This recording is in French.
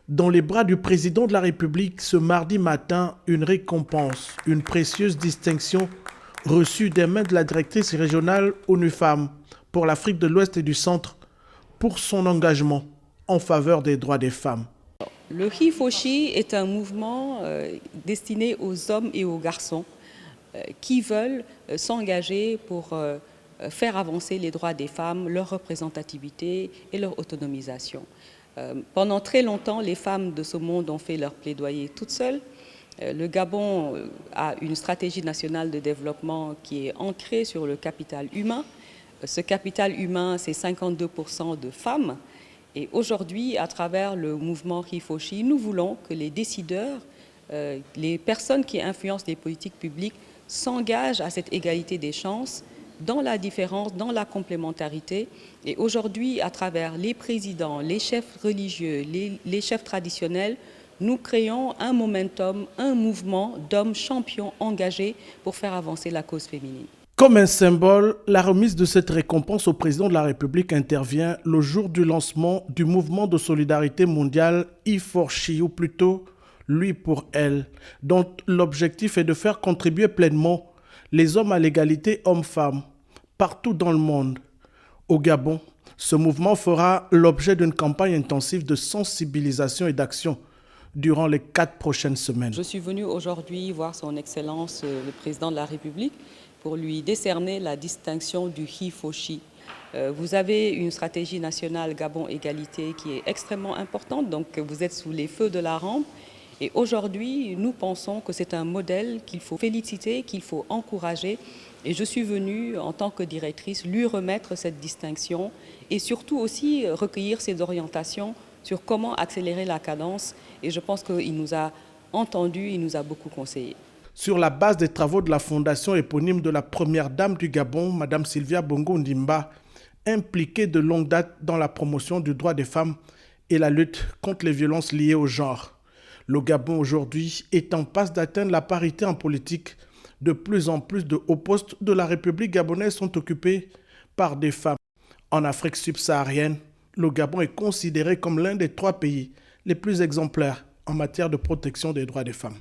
Dans les bras du président de la République, ce mardi matin, une récompense, une précieuse distinction reçue des mains de la directrice régionale ONU Femmes pour l'Afrique de l'Ouest et du Centre pour son engagement en faveur des droits des femmes. Le HeForShe est un mouvement destiné aux hommes et aux garçons qui veulent s'engager pour faire avancer les droits des femmes, leur représentativité et leur autonomisation. Pendant très longtemps, les femmes de ce monde ont fait leur plaidoyer toutes seules. Le Gabon a une stratégie nationale de développement qui est ancrée sur le capital humain. Ce capital humain, c'est 52% de femmes. Et aujourd'hui, à travers le mouvement HeForShe, nous voulons que les décideurs, les personnes qui influencent les politiques publiques, s'engagent à cette égalité des chances, dans la différence, dans la complémentarité. Et aujourd'hui, à travers les présidents, les chefs religieux, les chefs traditionnels, nous créons un momentum, un mouvement d'hommes champions engagés pour faire avancer la cause féminine. Comme un symbole, la remise de cette récompense au président de la République intervient le jour du lancement du mouvement de solidarité mondiale HeForShe, ou plutôt Lui pour Elle, dont l'objectif est de faire contribuer pleinement les hommes à l'égalité hommes-femmes partout dans le monde. Au Gabon, ce mouvement fera l'objet d'une campagne intensive de sensibilisation et d'action durant les 4 prochaines semaines. Je suis venue aujourd'hui voir son Excellence le Président de la République pour lui décerner la distinction du HeForShe. Vous avez une stratégie nationale Gabon Égalité qui est extrêmement importante, donc vous êtes sous les feux de la rampe. Et aujourd'hui, nous pensons que c'est un modèle qu'il faut féliciter, qu'il faut encourager. Et je suis venue, en tant que directrice, lui remettre cette distinction et surtout aussi recueillir ses orientations sur comment accélérer la cadence. Et je pense qu'il nous a entendus, il nous a beaucoup conseillé. Sur la base des travaux de la fondation éponyme de la première dame du Gabon, Mme Sylvia Bongo Ndimba, impliquée de longue date dans la promotion du droit des femmes et la lutte contre les violences liées au genre. Le Gabon aujourd'hui est en passe d'atteindre la parité en politique. De plus en plus de hauts postes de la République gabonaise sont occupés par des femmes. En Afrique subsaharienne, le Gabon est considéré comme l'un des 3 pays les plus exemplaires en matière de protection des droits des femmes.